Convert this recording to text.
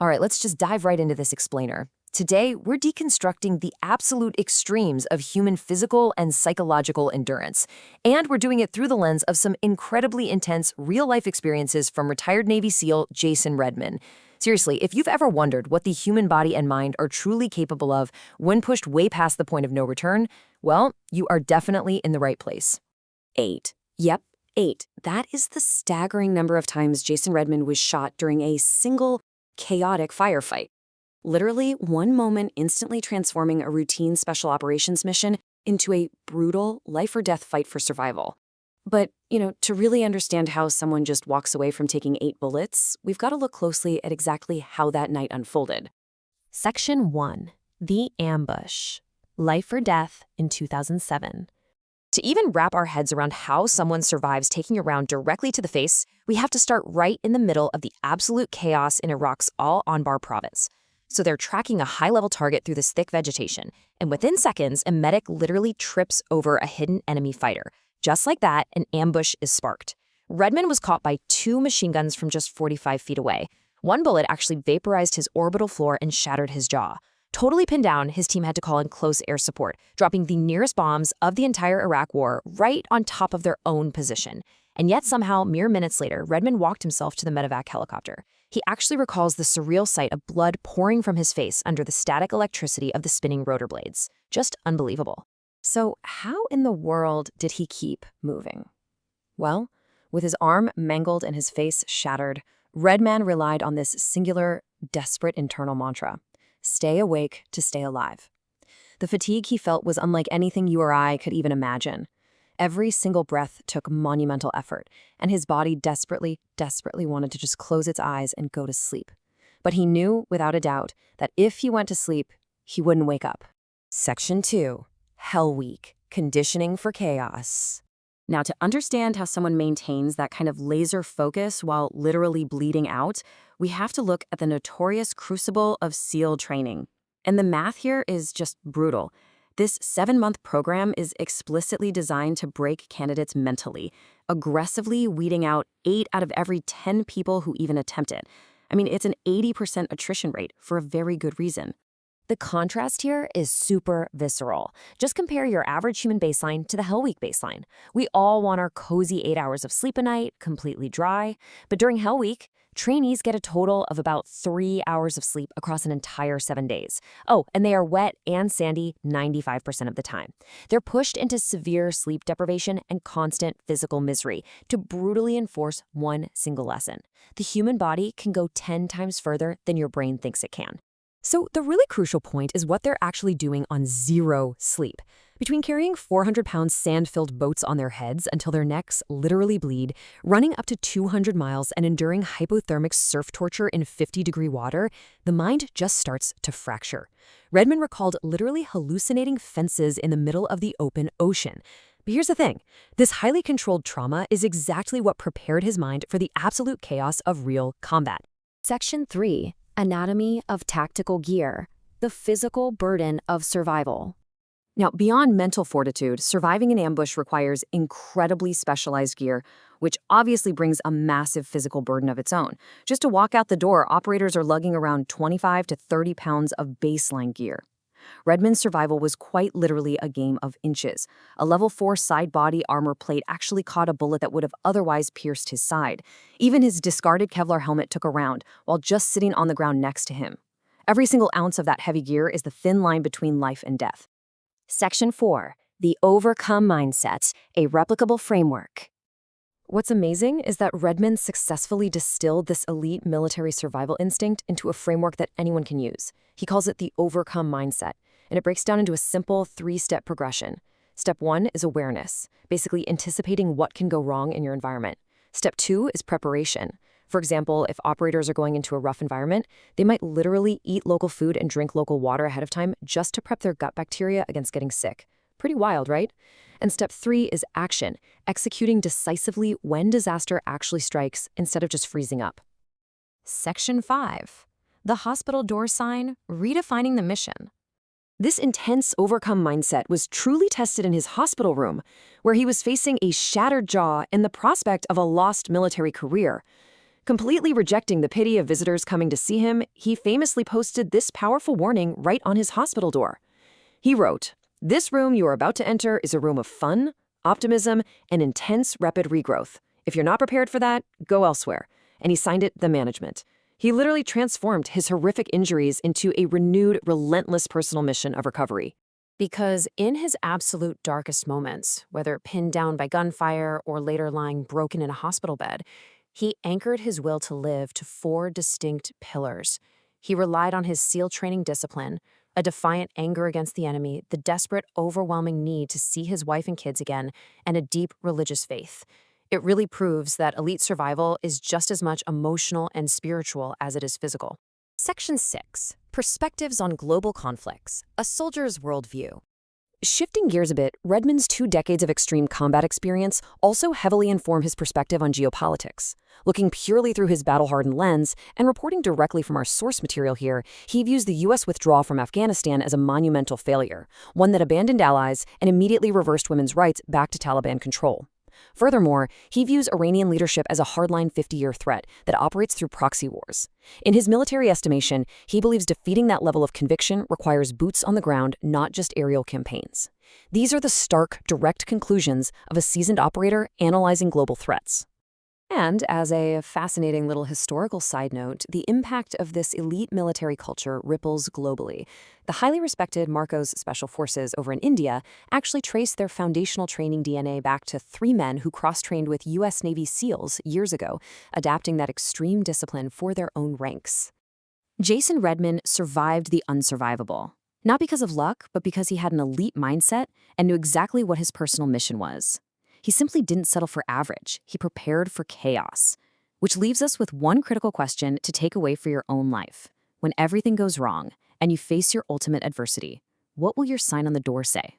All right, let's just dive right into this explainer. Today, we're deconstructing the absolute extremes of human physical and psychological endurance. And we're doing it through the lens of some incredibly intense real-life experiences from retired Navy SEAL Jason Redman. Seriously, if you've ever wondered what the human body and mind are truly capable of when pushed way past the point of no return, well, you are definitely in the right place. 8. Yep, 8. That is the staggering number of times Jason Redman was shot during a single chaotic firefight. Literally, one moment instantly transforming a routine special operations mission into a brutal life-or-death fight for survival. But, to really understand how someone just walks away from taking 8 bullets, we've got to look closely at exactly how that night unfolded. Section 1. The Ambush. Life or Death in 2007. To even wrap our heads around how someone survives taking a round directly to the face, we have to start right in the middle of the absolute chaos in Iraq's Al-Anbar province. So they're tracking a high-level target through this thick vegetation, and within seconds, a medic literally trips over a hidden enemy fighter. Just like that, an ambush is sparked. Redman was caught by 2 machine guns from just 45 feet away. One bullet actually vaporized his orbital floor and shattered his jaw. Totally pinned down, his team had to call in close air support, dropping the nearest bombs of the entire Iraq war right on top of their own position. And yet somehow, mere minutes later, Redman walked himself to the medevac helicopter. He actually recalls the surreal sight of blood pouring from his face under the static electricity of the spinning rotor blades. Just unbelievable. So how in the world did he keep moving? Well, with his arm mangled and his face shattered, Redman relied on this singular, desperate internal mantra: stay awake to stay alive. The fatigue he felt was unlike anything you or I could even imagine. Every single breath took monumental effort, and his body desperately, desperately wanted to just close its eyes and go to sleep. But he knew, without a doubt, that if he went to sleep, he wouldn't wake up. Section 2. Hell Week. Conditioning for Chaos. Now, to understand how someone maintains that kind of laser focus while literally bleeding out, we have to look at the notorious crucible of SEAL training. And the math here is just brutal. This 7-month program is explicitly designed to break candidates mentally, aggressively weeding out 8 out of every 10 people who even attempt it. I mean, it's an 80% attrition rate for a very good reason. The contrast here is super visceral. Just compare your average human baseline to the Hell Week baseline. We all want our cozy 8 hours of sleep a night, completely dry. But during Hell Week, trainees get a total of about 3 hours of sleep across an entire 7 days. Oh, and they are wet and sandy 95% of the time. They're pushed into severe sleep deprivation and constant physical misery to brutally enforce one single lesson: the human body can go 10 times further than your brain thinks it can. So the really crucial point is what they're actually doing on zero sleep. Between carrying 400-pound sand-filled boats on their heads until their necks literally bleed, running up to 200 miles and enduring hypothermic surf torture in 50-degree water, the mind just starts to fracture. Redman recalled literally hallucinating fences in the middle of the open ocean. But here's the thing. This highly controlled trauma is exactly what prepared his mind for the absolute chaos of real combat. Section 3. Anatomy of Tactical Gear. The physical burden of survival. Now, beyond mental fortitude, surviving an ambush requires incredibly specialized gear, which obviously brings a massive physical burden of its own. Just to walk out the door, operators are lugging around 25 to 30 pounds of baseline gear. Redman's survival was quite literally a game of inches. A level 4 side body armor plate actually caught a bullet that would have otherwise pierced his side. Even his discarded Kevlar helmet took a round while just sitting on the ground next to him. Every single ounce of that heavy gear is the thin line between life and death. Section 4. The Overcome Mindset, a Replicable Framework. What's amazing is that Redman successfully distilled this elite military survival instinct into a framework that anyone can use. He calls it the Overcome Mindset, and it breaks down into a simple 3-step progression. Step 1 is awareness, basically anticipating what can go wrong in your environment. Step 2 is preparation. For example, if operators are going into a rough environment, they might literally eat local food and drink local water ahead of time just to prep their gut bacteria against getting sick. Pretty wild, right? And step 3 is action, executing decisively when disaster actually strikes instead of just freezing up. Section 5. The Hospital Door Sign, Redefining the Mission. This intense overcome mindset was truly tested in his hospital room, where he was facing a shattered jaw and the prospect of a lost military career. Completely rejecting the pity of visitors coming to see him, he famously posted this powerful warning right on his hospital door. He wrote, "This room you are about to enter is a room of fun, optimism, and intense rapid regrowth. If you're not prepared for that, go elsewhere." And he signed it, "The Management." He literally transformed his horrific injuries into a renewed, relentless personal mission of recovery. Because in his absolute darkest moments, whether pinned down by gunfire or later lying broken in a hospital bed, he anchored his will to live to 4 distinct pillars. He relied on his SEAL training discipline, a defiant anger against the enemy, the desperate, overwhelming need to see his wife and kids again, and a deep religious faith. It really proves that elite survival is just as much emotional and spiritual as it is physical. Section 6. Perspectives on Global Conflicts, a Soldier's Worldview. Shifting gears a bit, Redman's 2 decades of extreme combat experience also heavily inform his perspective on geopolitics. Looking purely through his battle-hardened lens and reporting directly from our source material here, he views the U.S. withdrawal from Afghanistan as a monumental failure, one that abandoned allies and immediately reversed women's rights back to Taliban control. Furthermore, he views Iranian leadership as a hardline 50-year threat that operates through proxy wars. In his military estimation, he believes defeating that level of conviction requires boots on the ground, not just aerial campaigns. These are the stark, direct conclusions of a seasoned operator analyzing global threats. And as a fascinating little historical side note, the impact of this elite military culture ripples globally. The highly respected Marcos Special Forces over in India actually traced their foundational training DNA back to 3 men who cross-trained with U.S. Navy SEALs years ago, adapting that extreme discipline for their own ranks. Jason Redman survived the unsurvivable. Not because of luck, but because he had an elite mindset and knew exactly what his personal mission was. He simply didn't settle for average. He prepared for chaos. Which leaves us with one critical question to take away for your own life. When everything goes wrong and you face your ultimate adversity, what will your sign on the door say?